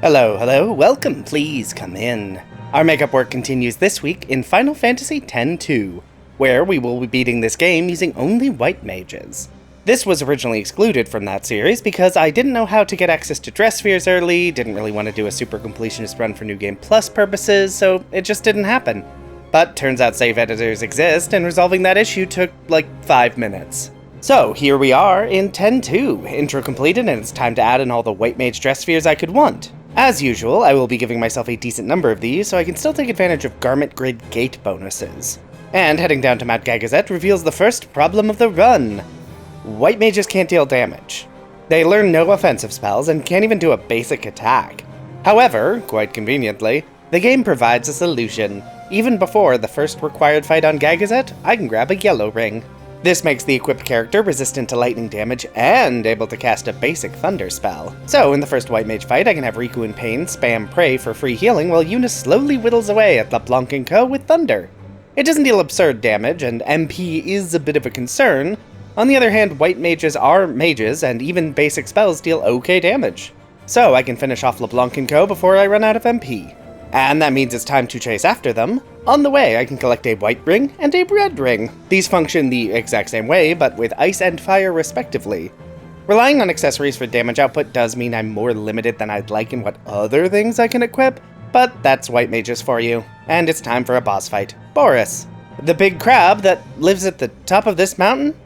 Hello, hello, welcome, please come in. Our makeup work continues this week in Final Fantasy X-2, where we will be beating this game using only white mages. This was originally excluded from that series because I didn't know how to get access to dress spheres early, didn't really want to do a super completionist run for New Game Plus purposes, so it just didn't happen. But turns out save editors exist, and resolving that issue took like 5 minutes. So here we are in X-2, intro completed, and it's time to add in all the white mage dress spheres I could want. As usual, I will be giving myself a decent number of these so I can still take advantage of Garment Grid gate bonuses. And heading down to Mount Gagazet reveals the first problem of the run. White mages can't deal damage. They learn no offensive spells and can't even do a basic attack. However, quite conveniently, the game provides a solution. Even before the first required fight on Gagazet, I can grab a yellow ring. This makes the equipped character resistant to lightning damage and able to cast a basic thunder spell. So in the first white mage fight, I can have Riku in Pain spam Prey for free healing while Eunice slowly whittles away at Leblanc and Co. with thunder. It doesn't deal absurd damage, and MP is a bit of a concern. On the other hand, white mages are mages, and even basic spells deal okay damage. So I can finish off Leblanc and Co. before I run out of MP. And that means it's time to chase after them. On the way, I can collect a white ring and a red ring. These function the exact same way, but with ice and fire respectively. Relying on accessories for damage output does mean I'm more limited than I'd like in what other things I can equip, but that's white mages for you. And it's time for a boss fight. Boris, the big crab that lives at the top of this mountain?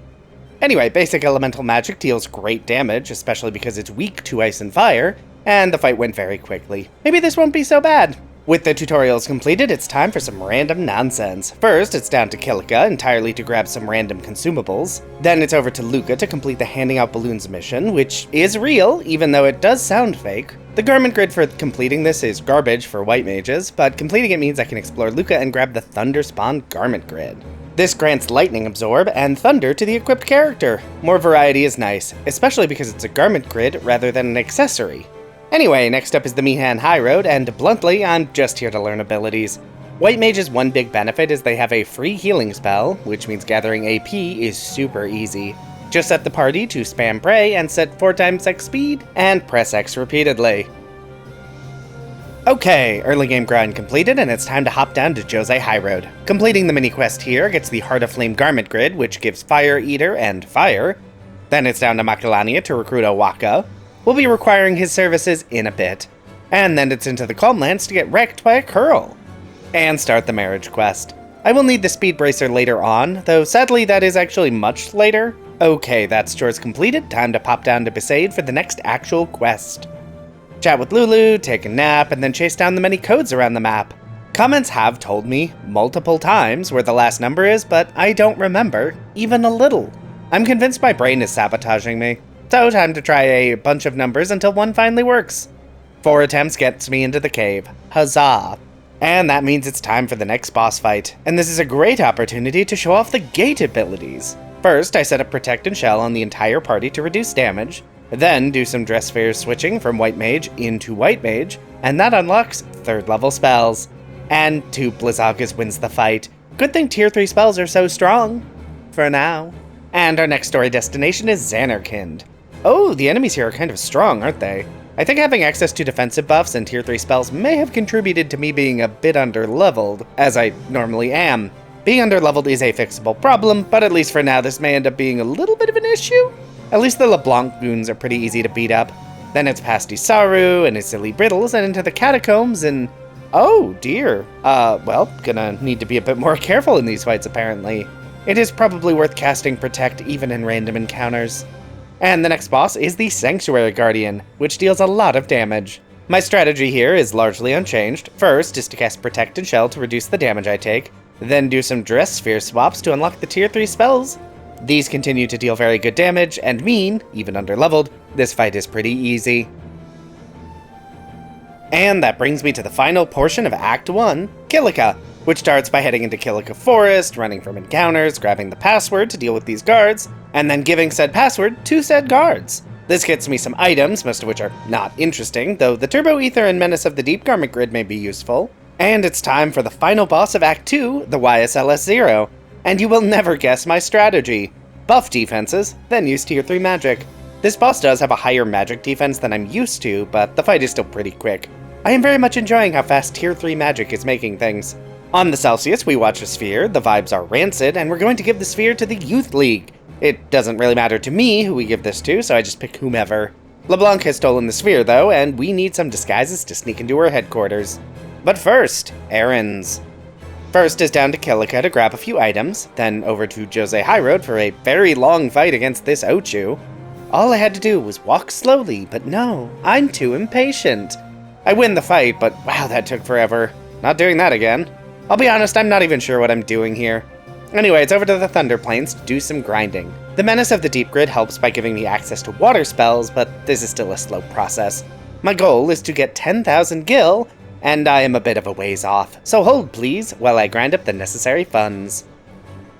Anyway, basic elemental magic deals great damage, especially because it's weak to ice and fire, and the fight went very quickly. Maybe this won't be so bad. With the tutorials completed, it's time for some random nonsense. First, it's down to Kilika entirely to grab some random consumables. Then it's over to Luca to complete the handing out balloons mission, which is real, even though it does sound fake. The garment grid for completing this is garbage for white mages, but completing it means I can explore Luca and grab the Thunder Spawn garment grid. This grants Lightning Absorb and Thunder to the equipped character. More variety is nice, especially because it's a garment grid rather than an accessory. Anyway, next up is the Mihan High Road, and bluntly, I'm just here to learn abilities. White Mage's one big benefit is they have a free healing spell, which means gathering AP is super easy. Just set the party to spam Prey and set 4x X speed, and press X repeatedly. Okay, early game grind completed, and it's time to hop down to Jose High Road. Completing the mini quest here gets the Heart of Flame Garment Grid, which gives Fire Eater and Fire. Then it's down to Makalania to recruit Owaka. We'll be requiring his services in a bit. And then it's into the Calmlands to get wrecked by a curl. And start the marriage quest. I will need the speed bracer later on, though sadly that is actually much later. Okay, that's chores completed, time to pop down to Besaid for the next actual quest. Chat with Lulu, take a nap, and then chase down the many codes around the map. Comments have told me multiple times where the last number is, but I don't remember, even a little. I'm convinced my brain is sabotaging me. So time to try a bunch of numbers until one finally works. 4 attempts gets me into the cave. Huzzah. And that means it's time for the next boss fight. And this is a great opportunity to show off the gate abilities. First, I set up Protect and Shell on the entire party to reduce damage. Then do some dress spheres switching from White Mage into White Mage, and that unlocks 3rd level spells. And 2 Blizzagas wins the fight. Good thing tier 3 spells are so strong. For now. And our next story destination is Xanarkand. Oh, the enemies here are kind of strong, aren't they? I think having access to defensive buffs and tier 3 spells may have contributed to me being a bit underleveled, as I normally am. Being underleveled is a fixable problem, but at least for now this may end up being a little bit of an issue. At least the Leblanc goons are pretty easy to beat up. Then it's past Isaru and his silly Brittles and into the catacombs and... oh dear. Well, gonna need to be a bit more careful in these fights apparently. It is probably worth casting Protect even in random encounters. And the next boss is the Sanctuary Guardian, which deals a lot of damage. My strategy here is largely unchanged. First is to cast Protect and Shell to reduce the damage I take, then do some Dress Sphere swaps to unlock the tier 3 spells. These continue to deal very good damage, and mean, even underleveled, this fight is pretty easy. And that brings me to the final portion of Act 1, Kilika, which starts by heading into Kilika Forest, running from encounters, grabbing the password to deal with these guards, and then giving said password to said guards. This gets me some items, most of which are not interesting, though the Turbo Ether and Menace of the Deep Garment Grid may be useful. And it's time for the final boss of Act 2, the YSLS-0. And you will never guess my strategy. Buff defenses, then use tier 3 magic. This boss does have a higher magic defense than I'm used to, but the fight is still pretty quick. I am very much enjoying how fast tier 3 magic is making things. On the Celsius, we watch a sphere, the vibes are rancid, and we're going to give the sphere to the Youth League. It doesn't really matter to me who we give this to, so I just pick whomever. Leblanc has stolen the sphere though, and we need some disguises to sneak into her headquarters. But first, errands. First is down to Kilika to grab a few items, then over to Jose Highroad for a very long fight against this Ochu. All I had to do was walk slowly, but no, I'm too impatient. I win the fight, but wow, that took forever. Not doing that again. I'll be honest, I'm not even sure what I'm doing here. Anyway, it's over to the Thunder Plains to do some grinding. The Menace of the Deep Grid helps by giving me access to water spells, but this is still a slow process. My goal is to get 10,000 gil, and I am a bit of a ways off, so hold please while I grind up the necessary funds.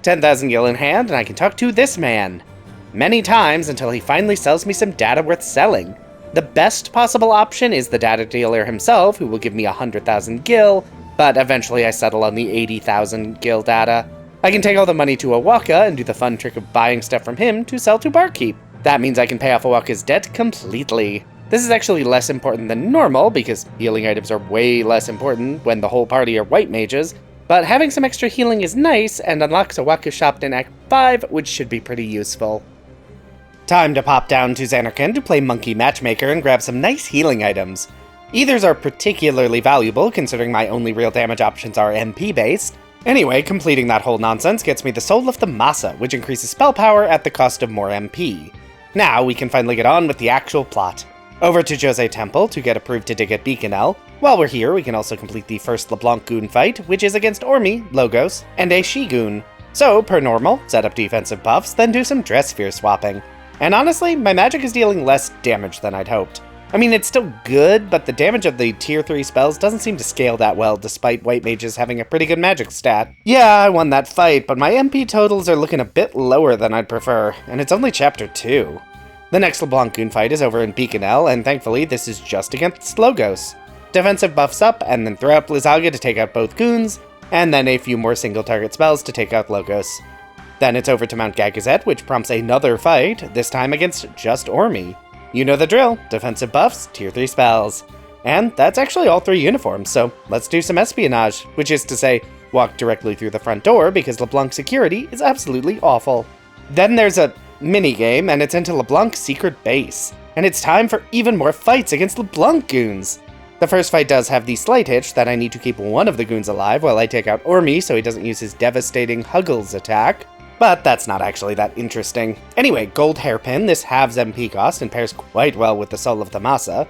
10,000 gil in hand, and I can talk to this man. Many times until he finally sells me some data worth selling. The best possible option is the data dealer himself, who will give me 100,000 gil, but eventually I settle on the 80,000 gil data. I can take all the money to Awaka and do the fun trick of buying stuff from him to sell to Barkeep. That means I can pay off Awaka's debt completely. This is actually less important than normal, because healing items are way less important when the whole party are white mages, but having some extra healing is nice and unlocks Awaka's shop in Act 5, which should be pretty useful. Time to pop down to Xanarkand to play Monkey Matchmaker and grab some nice healing items. Ethers are particularly valuable, considering my only real damage options are MP-based. Anyway, completing that whole nonsense gets me the Soul of the Masa, which increases spell power at the cost of more MP. Now we can finally get on with the actual plot. Over to Jose Temple to get approved to dig at Beaconel. While we're here, we can also complete the first Leblanc goon fight, which is against Ormi, Logos, and a she-goon. So, per normal, set up defensive buffs, then do some dress sphere swapping. And honestly, my magic is dealing less damage than I'd hoped. I mean, it's still good, but the damage of the tier 3 spells doesn't seem to scale that well despite white mages having a pretty good magic stat. Yeah, I won that fight, but my MP totals are looking a bit lower than I'd prefer, and it's only chapter 2. The next LeBlanc goon fight is over in Beaconel, and thankfully this is just against Logos. Defensive buffs up, and then throw up Blizzaga to take out both goons, and then a few more single target spells to take out Logos. Then it's over to Mount Gagazet, which prompts another fight, this time against just Ormi. You know the drill, defensive buffs, tier 3 spells. And that's actually all 3 uniforms, so let's do some espionage, which is to say, walk directly through the front door because LeBlanc's security is absolutely awful. Then there's a mini-game, and it's into LeBlanc's secret base. And it's time for even more fights against LeBlanc goons. The first fight does have the slight hitch that I need to keep one of the goons alive while I take out Ormi so he doesn't use his devastating Huggles attack. But that's not actually that interesting. Anyway, Gold Hairpin, this halves MP cost and pairs quite well with the Soul of the Masa.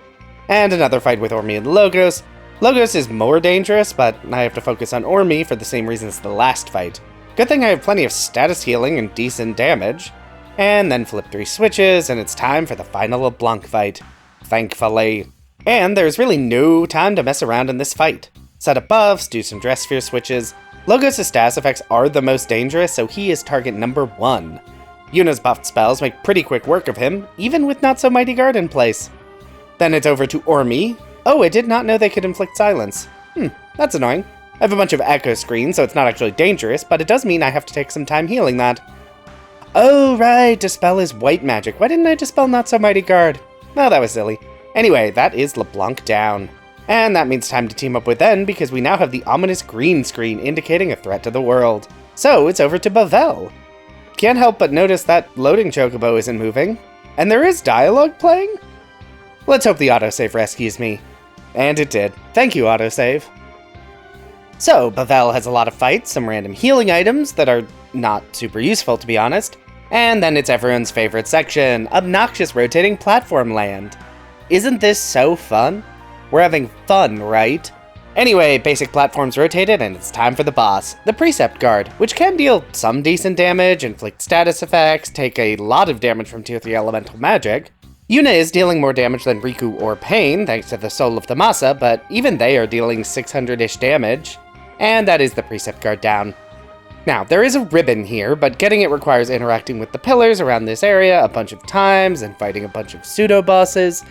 And another fight with Ormi and Logos. Logos is more dangerous, but I have to focus on Ormi for the same reason as the last fight. Good thing I have plenty of status healing and decent damage. And then flip 3 switches, and it's time for the final LeBlanc fight. Thankfully. And there's really no time to mess around in this fight. Set up buffs, do some dress sphere switches. Logos' status effects are the most dangerous, so he is target number 1. Yuna's buffed spells make pretty quick work of him, even with not so mighty guard in place. Then it's over to Ormi. Oh, I did not know they could inflict silence. That's annoying. I have a bunch of echo screens, so it's not actually dangerous, but it does mean I have to take some time healing that. Oh right, Dispel is white magic. Why didn't I Dispel not so mighty guard? No, that was silly. Anyway, that is LeBlanc down. And that means time to team up with N because we now have the ominous green screen indicating a threat to the world. So it's over to Bevelle. Can't help but notice that loading chocobo isn't moving. And there is dialogue playing? Let's hope the autosave rescues me. And it did. Thank you, autosave. So, Bevelle has a lot of fights, some random healing items that are not super useful to be honest. And then it's everyone's favorite section, obnoxious rotating platform land. Isn't this so fun? We're having fun, right? Anyway, basic platforms rotated, and it's time for the boss, the Precept Guard, which can deal some decent damage, inflict status effects, take a lot of damage from tier 3 elemental magic. Yuna is dealing more damage than Riku or Pain, thanks to the Soul of the Masa, but even they are dealing 600-ish damage. And that is the Precept Guard down. Now, there is a ribbon here, but getting it requires interacting with the pillars around this area a bunch of times and fighting a bunch of pseudo-bosses.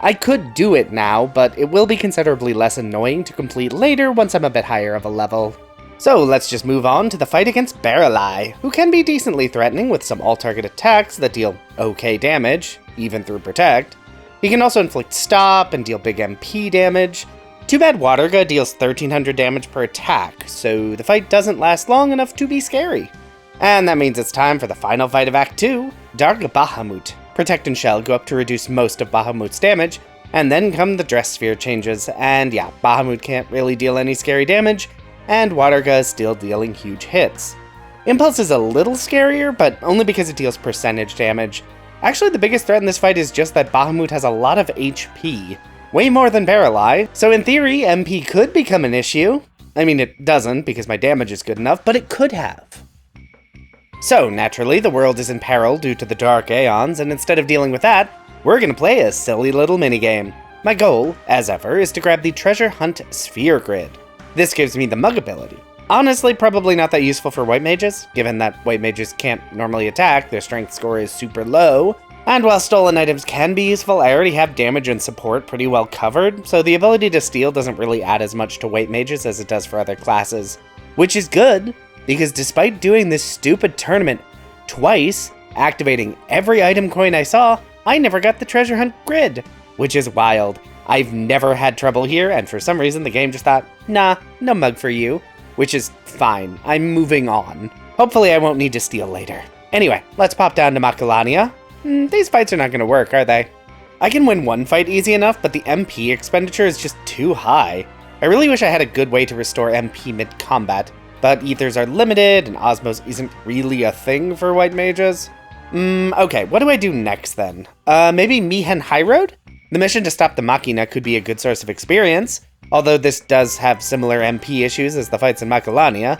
I could do it now, but it will be considerably less annoying to complete later once I'm a bit higher of a level. So let's just move on to the fight against Bevelle, who can be decently threatening with some all-target attacks that deal okay damage, even through Protect. He can also inflict Stop and deal big MP damage. Too bad Waterga deals 1300 damage per attack, so the fight doesn't last long enough to be scary. And that means it's time for the final fight of Act 2, Dark Bahamut. Protect and Shell go up to reduce most of Bahamut's damage, and then come the Dress Sphere changes, and yeah, Bahamut can't really deal any scary damage, and Waterga is still dealing huge hits. Impulse is a little scarier, but only because it deals percentage damage. Actually, the biggest threat in this fight is just that Bahamut has a lot of HP, way more than Bevelle, so in theory, MP could become an issue. I mean, it doesn't, because my damage is good enough, but it could have. So, naturally, the world is in peril due to the Dark Aeons, and instead of dealing with that, we're gonna play a silly little minigame. My goal, as ever, is to grab the Treasure Hunt Sphere Grid. This gives me the Mug ability. Honestly, probably not that useful for white mages, given that white mages can't normally attack, their strength score is super low, and while stolen items can be useful, I already have damage and support pretty well covered, so the ability to steal doesn't really add as much to white mages as it does for other classes. Which is good, because despite doing this stupid tournament twice, activating every item coin I saw, I never got the Treasure Hunt Grid, which is wild. I've never had trouble here, and for some reason the game just thought, nah, no mug for you, which is fine. I'm moving on. Hopefully I won't need to steal later. Anyway, let's pop down to Macalania. These fights are not gonna work, are they? I can win one fight easy enough, but the MP expenditure is just too high. I really wish I had a good way to restore MP mid-combat, but ethers are limited, and Osmos isn't really a thing for white mages. Okay, what do I do next then? Maybe Mihen High Road? The mission to stop the Machina could be a good source of experience, although this does have similar MP issues as the fights in Macalania.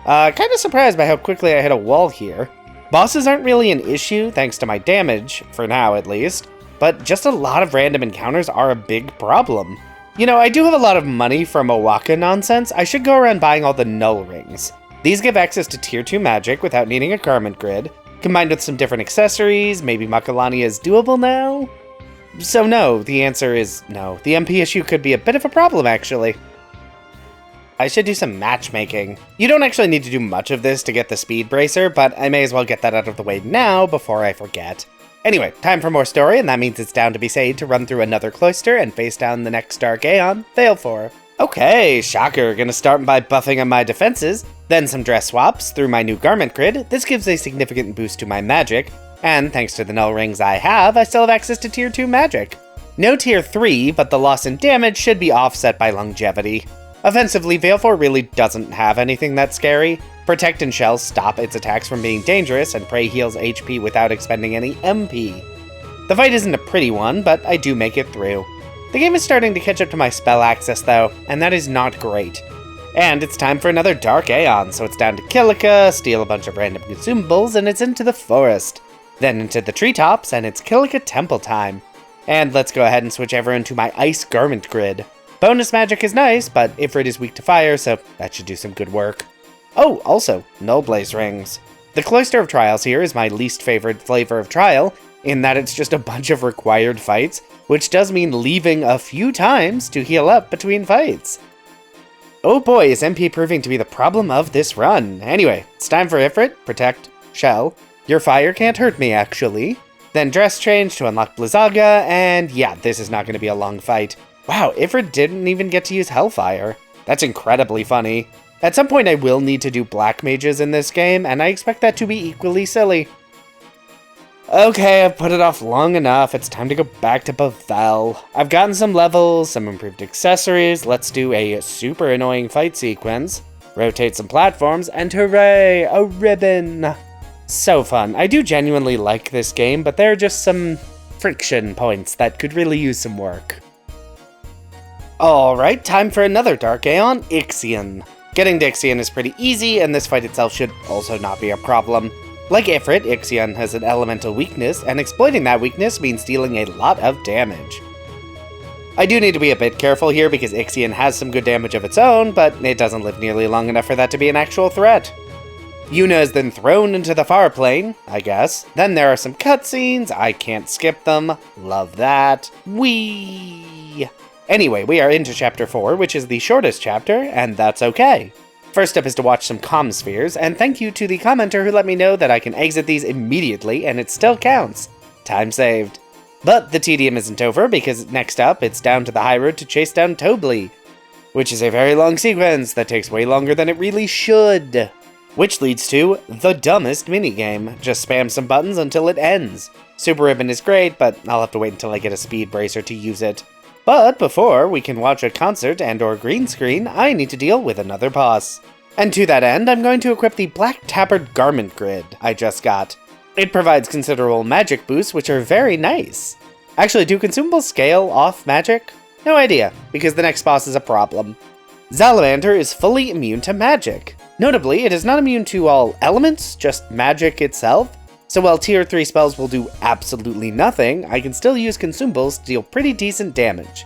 Kinda surprised by how quickly I hit a wall here. Bosses aren't really an issue, thanks to my damage, for now at least, but just a lot of random encounters are a big problem. You know, I do have a lot of money from Owaka nonsense. I should go around buying all the Null Rings. These give access to Tier 2 magic without needing a garment grid. Combined with some different accessories, maybe Macalania is doable now? So no, the answer is no. The MP issue could be a bit of a problem, actually. I should do some matchmaking. You don't actually need to do much of this to get the Speed Bracer, but I may as well get that out of the way now before I forget. Anyway, time for more story, and that means it's down to Besaid to run through another cloister and face down the next Dark Aeon, Veil 4. Okay, shocker, gonna start by buffing up my defenses, then some dress swaps through my new garment grid. This gives a significant boost to my magic, and thanks to the Null Rings I still have access to Tier 2 magic. No Tier 3, but the loss in damage should be offset by longevity. Offensively, Veil 4 really doesn't have anything that scary. Protect and Shell stop its attacks from being dangerous, and Prey heals HP without expending any MP. The fight isn't a pretty one, but I do make it through. The game is starting to catch up to my spell access though, and that is not great. And it's time for another Dark Aeon, so it's down to Kilika, steal a bunch of random consumables, and it's into the forest. Then into the treetops, and it's Kilika Temple time. And let's go ahead and switch everyone to my Ice Garment Grid. Bonus magic is nice, but Ifrit is weak to fire, so that should do some good work. Oh, also, Null Blaze Rings. The Cloister of Trials here is my least favorite flavor of Trial, in that it's just a bunch of required fights, which does mean leaving a few times to heal up between fights. Oh boy, is MP proving to be the problem of this run. Anyway, it's time for Ifrit, Protect, Shell. Your fire can't hurt me, actually. Then Dress Change to unlock Blizzaga, and yeah, this is not going to be a long fight. Wow, Ifrit didn't even get to use Hellfire. That's incredibly funny. At some point I will need to do Black Mages in this game, and I expect that to be equally silly. Okay, I've put it off long enough. It's time to go back to Bevelle. I've gotten some levels, some improved accessories. Let's do a super annoying fight sequence. Rotate some platforms, and hooray, a ribbon! So fun. I do genuinely like this game, but there are just some friction points that could really use some work. Alright, time for another Dark Aeon, Ixion. Getting to Ixion is pretty easy, and this fight itself should also not be a problem. Like Ifrit, Ixion has an elemental weakness, and exploiting that weakness means dealing a lot of damage. I do need to be a bit careful here because Ixion has some good damage of its own, but it doesn't live nearly long enough for that to be an actual threat. Yuna is then thrown into the far plane, I guess. Then there are some cutscenes, I can't skip them, love that. Whee! Anyway, we are into Chapter 4, which is the shortest chapter, and that's okay. First up is to watch some comm spheres, and thank you to the commenter who let me know that I can exit these immediately and it still counts. Time saved. But the tedium isn't over, because next up it's down to the high road to chase down Tobli, which is a very long sequence that takes way longer than it really should. Which leads to the dumbest minigame. Just spam some buttons until it ends. Super Ribbon is great, but I'll have to wait until I get a speed bracer to use it. But before we can watch a concert and or green screen, I need to deal with another boss. And to that end, I'm going to equip the Black Tabard Garment Grid I just got. It provides considerable magic boosts, which are very nice. Actually, do consumables scale off magic? No idea, because the next boss is a problem. Salamander is fully immune to magic. Notably, it is not immune to all elements, just magic itself. So while tier 3 spells will do absolutely nothing, I can still use consumables to deal pretty decent damage.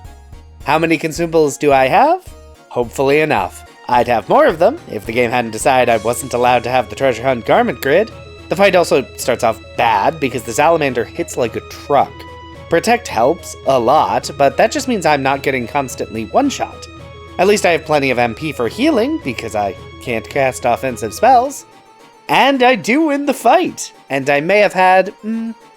How many consumables do I have? Hopefully enough. I'd have more of them if the game hadn't decided I wasn't allowed to have the treasure hunt garment grid. The fight also starts off bad because the salamander hits like a truck. Protect helps a lot, but that just means I'm not getting constantly one-shot. At least I have plenty of MP for healing because I can't cast offensive spells. And I do win the fight, and I may have had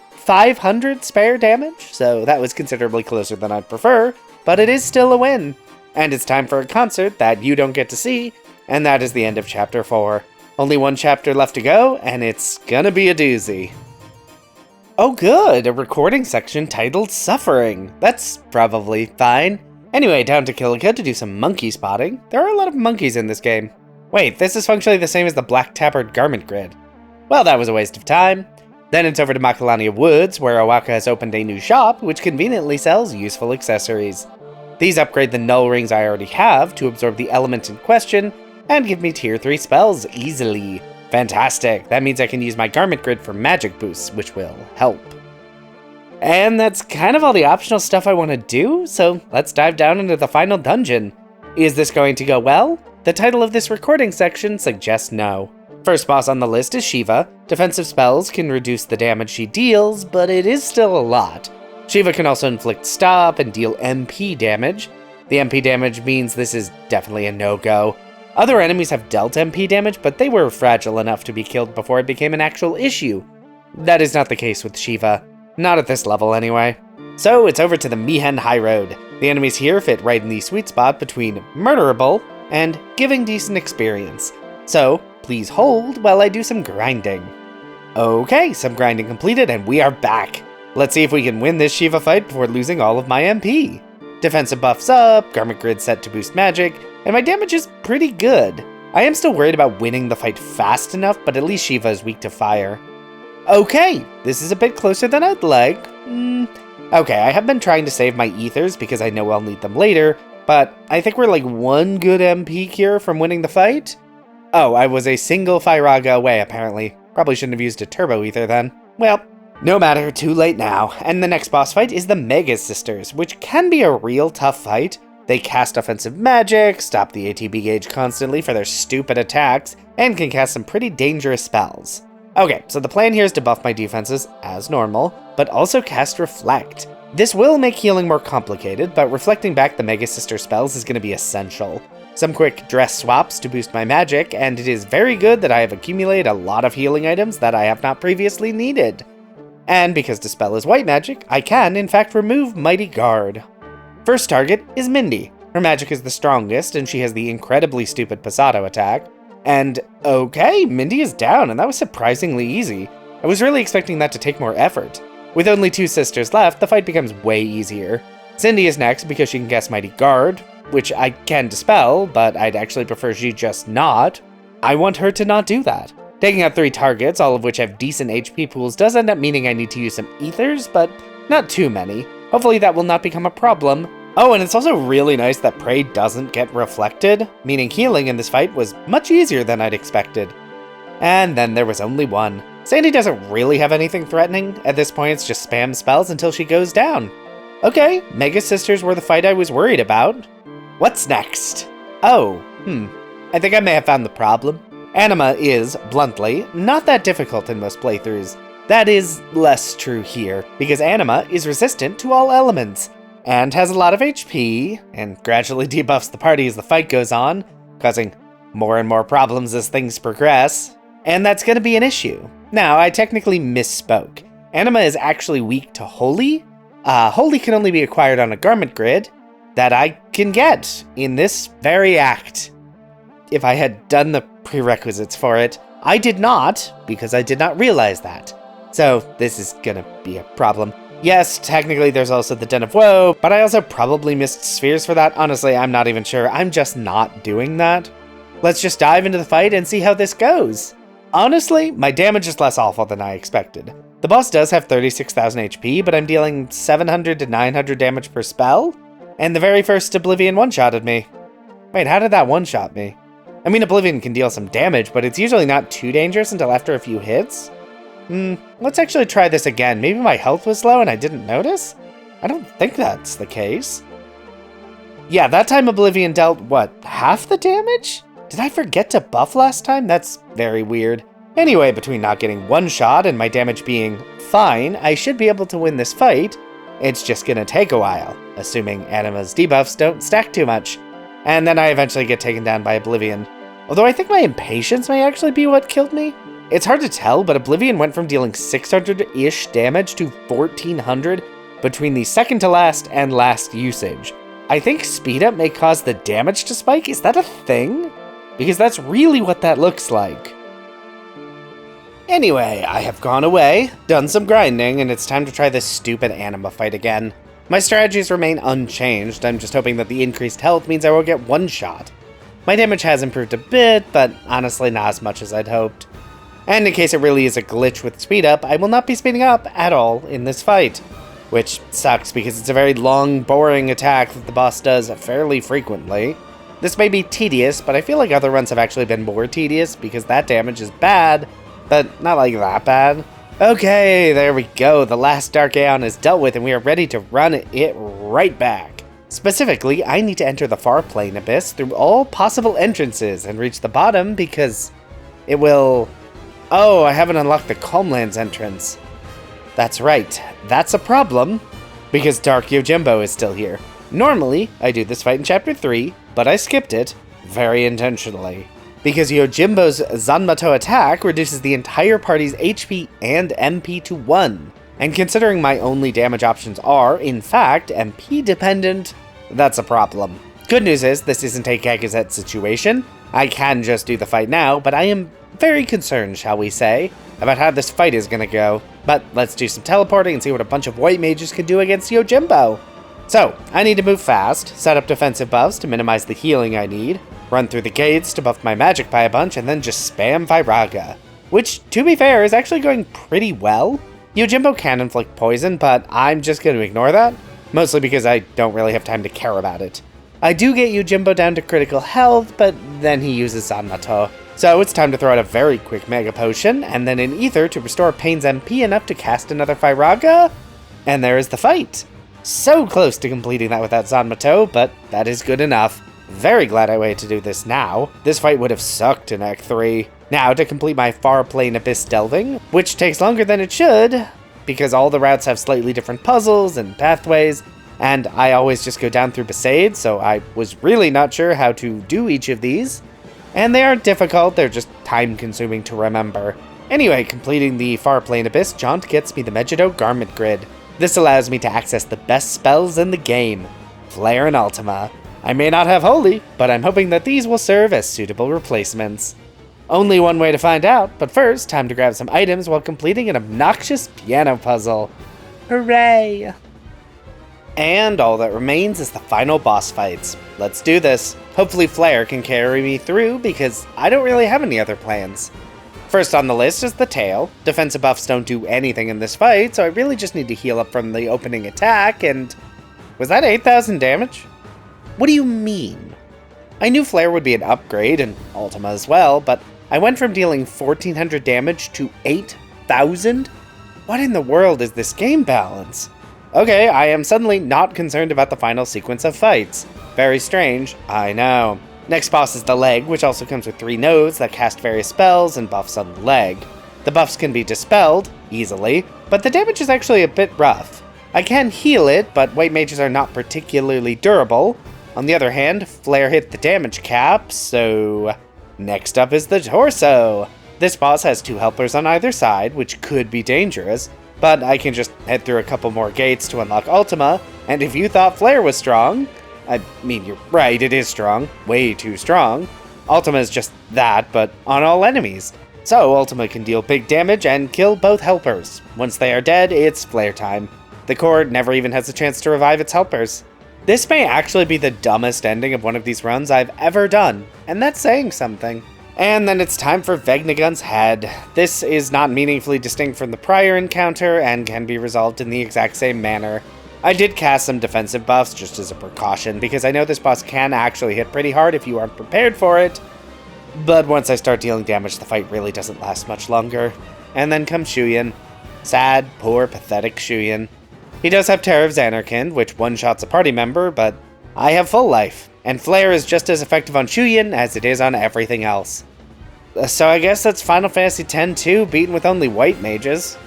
500 spare damage, so that was considerably closer than I'd prefer, but it is still a win. And it's time for a concert that you don't get to see, and that is the end of Chapter 4. Only one chapter left to go, and it's gonna be a doozy. Oh good, a recording section titled Suffering. That's probably fine. Anyway, down to Kilika to do some monkey spotting. There are a lot of monkeys in this game. Wait, this is functionally the same as the Black Tabard Garment Grid. Well, that was a waste of time. Then it's over to Makalania Woods, where Owaka has opened a new shop, which conveniently sells useful accessories. These upgrade the null rings I already have to absorb the element in question, and give me tier 3 spells easily. Fantastic, that means I can use my garment grid for magic boosts, which will help. And that's kind of all the optional stuff I want to do, so let's dive down into the final dungeon. Is this going to go well? The title of this recording section suggests no. First boss on the list is Shiva. Defensive spells can reduce the damage she deals, but it is still a lot. Shiva can also inflict stop and deal MP damage. The MP damage means this is definitely a no-go. Other enemies have dealt MP damage, but they were fragile enough to be killed before it became an actual issue. That is not the case with Shiva. Not at this level, anyway. So it's over to the Mihen High Road. The enemies here fit right in the sweet spot between murderable and giving decent experience. So please hold while I do some grinding. Okay, some grinding completed and we are back. Let's see if we can win this Shiva fight before losing all of my MP. Defensive buffs up, garment grid set to boost magic, and my damage is pretty good. I am still worried about winning the fight fast enough, but at least Shiva is weak to fire. Okay, this is a bit closer than I'd like. Okay, I have been trying to save my ethers because I know I'll need them later, but I think we're like one good MP cure from winning the fight. Oh, I was a single Firaga away apparently. Probably shouldn't have used a turbo ether then. Well, no matter, too late now. And the next boss fight is the Mega Sisters, which can be a real tough fight. They cast offensive magic, stop the ATB gauge constantly for their stupid attacks, and can cast some pretty dangerous spells. Okay, so the plan here is to buff my defenses, as normal, but also cast Reflect. This will make healing more complicated, but reflecting back the Mega Sister spells is going to be essential. Some quick dress swaps to boost my magic, and it is very good that I have accumulated a lot of healing items that I have not previously needed. And because Dispel is white magic, I can, in fact, remove Mighty Guard. First target is Mindy. Her magic is the strongest, and she has the incredibly stupid Pasado attack. And okay, Mindy is down, and that was surprisingly easy. I was really expecting that to take more effort. With only 2 sisters left, the fight becomes way easier. Cindy is next because she can cast Mighty Guard, which I can dispel, but I'd actually prefer she just not. I want her to not do that. Taking out 3 targets, all of which have decent HP pools, does end up meaning I need to use some ethers, but not too many. Hopefully that will not become a problem. Oh, and it's also really nice that Prey doesn't get reflected, meaning healing in this fight was much easier than I'd expected. And then there was only one. Sandy doesn't really have anything threatening. At this point, it's just spam spells until she goes down. Okay, Mega Sisters were the fight I was worried about. What's next? Oh, I think I may have found the problem. Anima is, bluntly, not that difficult in most playthroughs. That is less true here, because Anima is resistant to all elements, and has a lot of HP, and gradually debuffs the party as the fight goes on, causing more and more problems as things progress, and that's going to be an issue. Now, I technically misspoke. Anima is actually weak to Holy. Holy can only be acquired on a garment grid that I can get in this very act. If I had done the prerequisites for it, I did not, because I did not realize that. So this is gonna be a problem. Yes, technically there's also the Den of Woe, but I also probably missed spheres for that. Honestly, I'm not even sure. I'm just not doing that. Let's just dive into the fight and see how this goes. Honestly, my damage is less awful than I expected. The boss does have 36,000 HP, but I'm dealing 700 to 900 damage per spell, and the very first Oblivion one-shotted me. Wait, how did that one-shot me? I mean, Oblivion can deal some damage, but it's usually not too dangerous until after a few hits. Let's actually try this again. Maybe my health was low and I didn't notice? I don't think that's the case. Yeah, that time Oblivion dealt, what, half the damage? Did I forget to buff last time? That's very weird. Anyway, between not getting one shot and my damage being fine, I should be able to win this fight. It's just gonna take a while, assuming Anima's debuffs don't stack too much. And then I eventually get taken down by Oblivion. Although I think my impatience may actually be what killed me. It's hard to tell, but Oblivion went from dealing 600-ish damage to 1400 between the second to last and last usage. I think speed up may cause the damage to spike. Is that a thing? Because that's really what that looks like. Anyway, I have gone away, done some grinding, and it's time to try this stupid Anima fight again. My strategies remain unchanged. I'm just hoping that the increased health means I will get one shot. My damage has improved a bit, but honestly not as much as I'd hoped. And in case it really is a glitch with speed up, I will not be speeding up at all in this fight. Which sucks because it's a very long, boring attack that the boss does fairly frequently. This may be tedious, but I feel like other runs have actually been more tedious because that damage is bad, but not like that bad. Okay, there we go. The last Dark Aeon is dealt with and we are ready to run it right back. Specifically, I need to enter the far plane abyss through all possible entrances and reach the bottom because it will... Oh, I haven't unlocked the Calmlands entrance. That's right, that's a problem, because Dark Yojimbo is still here. Normally, I do this fight in Chapter 3, but I skipped it, very intentionally. Because Yojimbo's Zanmato attack reduces the entire party's HP and MP to 1. And considering my only damage options are, in fact, MP dependent, that's a problem. Good news is, this isn't a Gagazet situation. I can just do the fight now, but I am very concerned, shall we say, about how this fight is gonna go. But let's do some teleporting and see what a bunch of white mages can do against Yojimbo. So, I need to move fast, set up defensive buffs to minimize the healing I need, run through the gates to buff my magic by a bunch, and then just spam Viraga. Which, to be fair, is actually going pretty well. Yojimbo can inflict poison, but I'm just going to ignore that, mostly because I don't really have time to care about it. I do get Yojimbo down to critical health, but then he uses Zanmato. So it's time to throw out a very quick Mega Potion, and then an Ether to restore Pain's MP enough to cast another Viraga, and there is the fight. So close to completing that without Zanmato, but that is good enough. Very glad I waited to do this now. This fight would have sucked in Act 3. Now, to complete my far plane abyss delving, which takes longer than it should, because all the routes have slightly different puzzles and pathways, and I always just go down through Besaid, so I was really not sure how to do each of these. And they aren't difficult, they're just time-consuming to remember. Anyway, completing the far plane abyss jaunt gets me the Megiddo Garment Grid. This allows me to access the best spells in the game, Flare and Ultima. I may not have Holy, but I'm hoping that these will serve as suitable replacements. Only one way to find out, but first, time to grab some items while completing an obnoxious piano puzzle. Hooray! And all that remains is the final boss fights. Let's do this. Hopefully Flare can carry me through, because I don't really have any other plans. First on the list is the tail. Defensive buffs don't do anything in this fight, so I really just need to heal up from the opening attack, and... Was that 8,000 damage? What do you mean? I knew Flare would be an upgrade, and Ultima as well, but I went from dealing 1,400 damage to 8,000? What in the world is this game balance? Okay, I am suddenly not concerned about the final sequence of fights. Very strange, I know. Next boss is the leg, which also comes with 3 nodes that cast various spells and buffs on the leg. The buffs can be dispelled, easily, but the damage is actually a bit rough. I can heal it, but white mages are not particularly durable. On the other hand, Flare hit the damage cap, so... Next up is the torso. This boss has 2 helpers on either side, which could be dangerous, but I can just head through a couple more gates to unlock Ultima, and if you thought Flare was strong, I mean, you're right, it is strong, way too strong. Ultima is just that, but on all enemies. So Ultima can deal big damage and kill both helpers. Once they are dead, it's Flare time. The core never even has a chance to revive its helpers. This may actually be the dumbest ending of one of these runs I've ever done, and that's saying something. And then it's time for Vegnagun's head. This is not meaningfully distinct from the prior encounter and can be resolved in the exact same manner. I did cast some defensive buffs just as a precaution because I know this boss can actually hit pretty hard if you aren't prepared for it. But once I start dealing damage, the fight really doesn't last much longer. And then comes Shuyan. Sad, poor, pathetic Shuyan. He does have Terror of Xanarkand, which one-shots a party member, but I have full life, and Flare is just as effective on Shuyan as it is on everything else. So I guess that's Final Fantasy X-2 beaten with only white mages.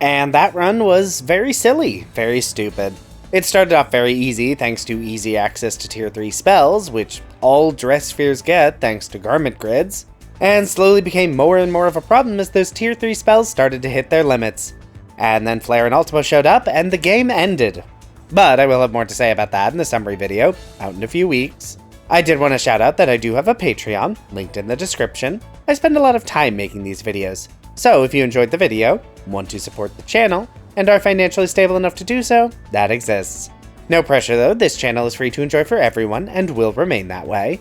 And that run was very silly, very stupid. It started off very easy thanks to easy access to tier 3 spells, which all dress spheres get thanks to garment grids, and slowly became more and more of a problem as those tier 3 spells started to hit their limits. And then Flare and Ultima showed up, and the game ended. But I will have more to say about that in the summary video, out in a few weeks. I did want to shout out that I do have a Patreon, linked in the description. I spend a lot of time making these videos, so if you enjoyed the video, want to support the channel, and are financially stable enough to do so, that exists. No pressure though, this channel is free to enjoy for everyone, and will remain that way.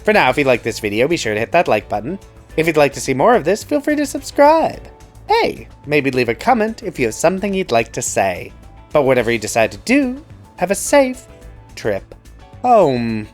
For now, if you like this video, be sure to hit that like button. If you'd like to see more of this, feel free to subscribe. Hey, maybe leave a comment if you have something you'd like to say. But whatever you decide to do, have a safe trip home.